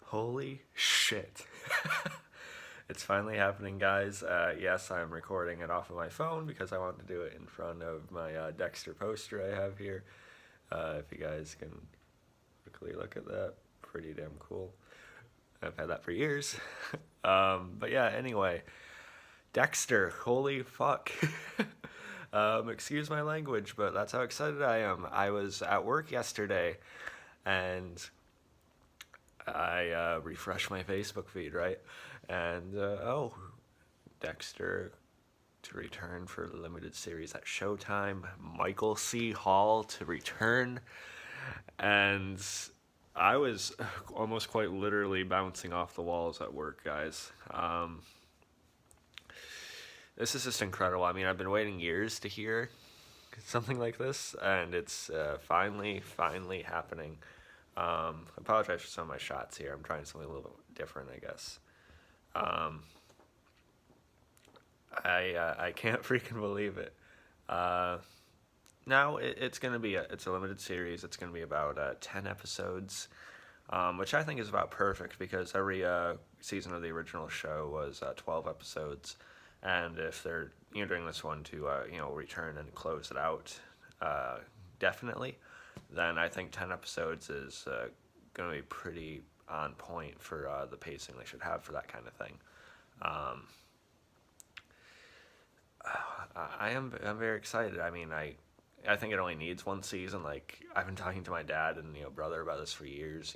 Holy shit. It's finally happening, guys. Yes, I'm recording it off of my phone because I want to do it in front of my Dexter poster I have here. If you guys can quickly look at that, pretty damn cool. I've had that for years. But yeah, anyway, Dexter, holy fuck. Excuse my language, but that's how excited I am. I was at work yesterday and I refreshed my Facebook feed, right? And Dexter to return for the limited series at Showtime. Michael C. Hall to return. And I was almost quite literally bouncing off the walls at work, guys. This is just incredible. I mean, I've been waiting years to hear something like this, and it's finally happening. I apologize for some of my shots here. I'm trying something a little bit different, I guess. I can't freaking believe it. Now it's gonna be it's a limited series. It's gonna be about 10 episodes, which I think is about perfect because every season of the original show was 12 episodes, and if they're doing this one to return and close it out, definitely, then I think 10 episodes is going to be pretty on point for the pacing they should have for that kind of thing. I'm very excited. I mean, I think it only needs one season. Like, I've been talking to my dad and brother about this for years.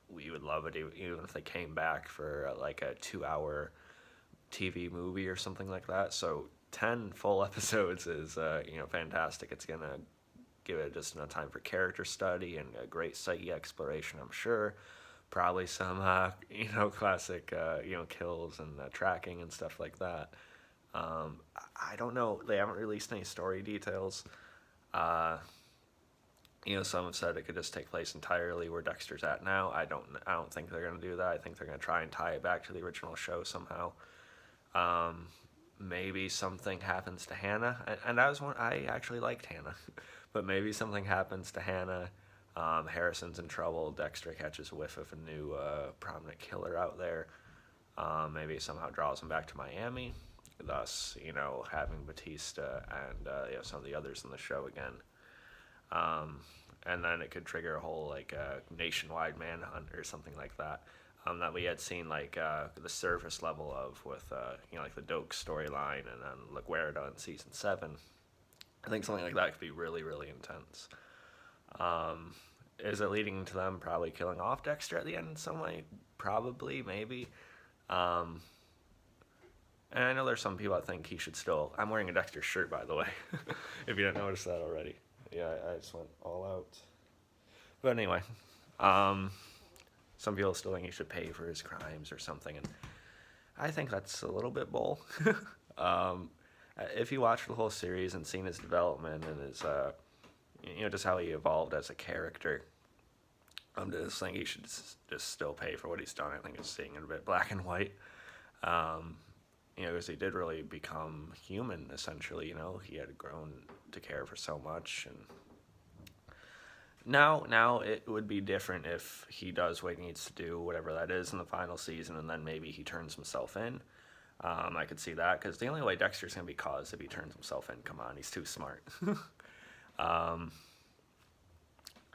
We would love it even if they came back for like a 2-hour TV movie or something like that. So 10 full episodes is fantastic. It's gonna give it just enough time for character study and a great psyche exploration, I'm sure. Probably some classic kills and tracking and stuff like that. I don't know. They haven't released any story details. Some have said it could just take place entirely where Dexter's at now. I don't think they're gonna do that. I think they're gonna try and tie it back to the original show somehow. Maybe something happens to Hannah, and I actually liked Hannah, but maybe something happens to Hannah. Harrison's in trouble. Dexter catches a whiff of a new prominent killer out there. Maybe somehow draws him back to Miami, thus having Batista and some of the others in the show again. And then it could trigger a whole nationwide manhunt or something like that. That we had seen the surface level of with the Doak storyline and then LaGuardia in season 7. I think something like that could be really intense. Is it leading to them probably killing off Dexter at the end in some way? Probably, maybe. And I know there's some people that think he should still. I'm wearing a Dexter shirt, by the way, if you didn't notice that already. Yeah, I just went all out. But anyway, some people still think he should pay for his crimes or something, and I think that's a little bit bull. If you watch the whole series and seen his development and his, just how he evolved as a character, I'm just think he should just still pay for what he's done. I think it's seeing it a bit black and white. Because he did really become human, essentially. He had grown to care for so much, and now it would be different if he does what he needs to do, whatever that is, in the final season, and then maybe he turns himself in. I could see that, because the only way Dexter's going to be caught is if he turns himself in. Come on, he's too smart. I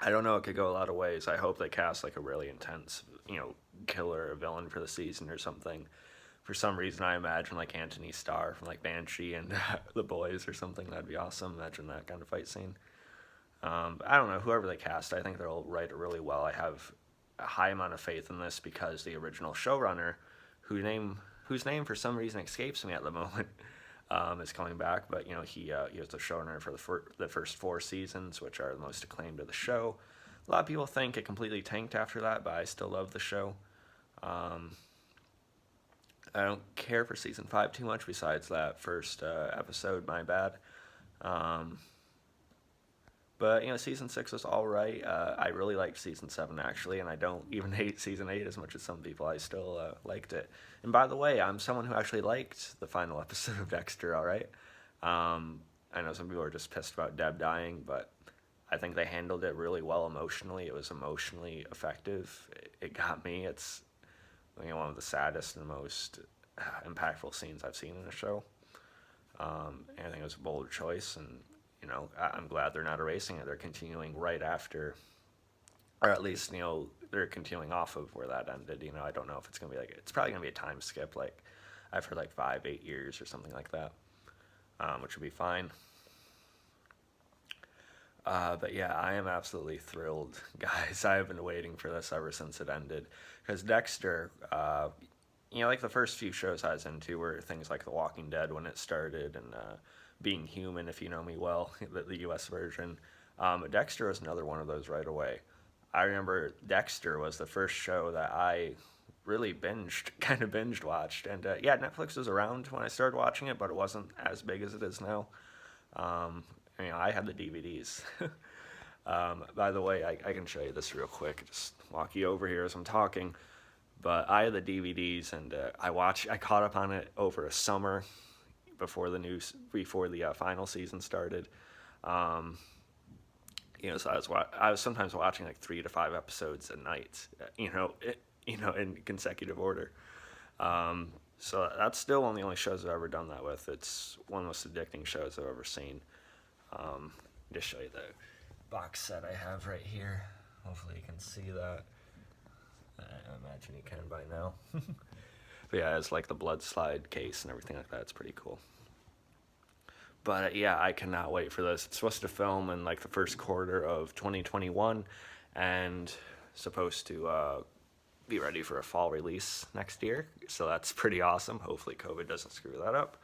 don't know, it could go a lot of ways. I hope they cast a really intense, killer or villain for the season or something. For some reason, I imagine Anthony Starr from Banshee and The Boys or something. That'd be awesome. Imagine that kind of fight scene. I don't know, whoever they cast, I think they'll write it really well. I have a high amount of faith in this because the original showrunner, whose name for some reason escapes me at the moment, is coming back. But he was the showrunner for the first 4 seasons, which are the most acclaimed of the show. A lot of people think it completely tanked after that, but I still love the show. I don't care for season 5 too much. Besides that first episode, my bad. But season 6 was all right. I really liked season 7 actually, and I don't even hate season 8 as much as some people. I still liked it. And by the way, I'm someone who actually liked the final episode of Dexter. All right. I know some people are just pissed about Deb dying, but I think they handled it really well emotionally. It was emotionally effective. it got me. It's one of the saddest and most impactful scenes I've seen in a show. And I think it was a bold choice, and I'm glad they're not erasing it. They're continuing right after, or at least they're continuing off of where that ended. I don't know if it's gonna be it's probably gonna be a time skip. Like I've heard 5-8 years or something like that, which would be fine. But yeah, I am absolutely thrilled, guys. I have been waiting for this ever since it ended. Because Dexter, the first few shows I was into were things like The Walking Dead when it started, and Being Human, if you know me well, the US version. Dexter was another one of those right away. I remember Dexter was the first show that I really kind of binged watched. And yeah, Netflix was around when I started watching it, but it wasn't as big as it is now. I had the DVDs. By the way, I can show you this real quick. Just walk you over here as I'm talking. But I had the DVDs, and I caught up on it over a summer before the final season started. So I was sometimes watching 3 to 5 episodes a night. In consecutive order. So that's still one of the only shows I've ever done that with. It's one of the most addicting shows I've ever seen. Just show you the box set I have right here. Hopefully you can see that. I imagine you can by now. But yeah, it's the blood slide case and everything like that. It's pretty cool. But yeah, I cannot wait for this. It's supposed to film in the first quarter of 2021, and supposed to be ready for a fall release next year. So that's pretty awesome. Hopefully COVID doesn't screw that up.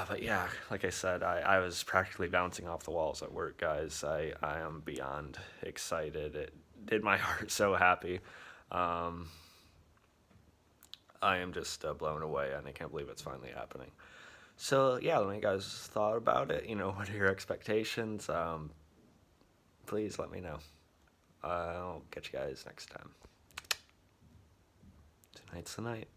But yeah, like I said, I was practically bouncing off the walls at work, guys. I am beyond excited. It did my heart so happy. I am just blown away, and I can't believe it's finally happening. So yeah, let me guys thought about it. What are your expectations? Please let me know. I'll catch you guys next time. Tonight's the night.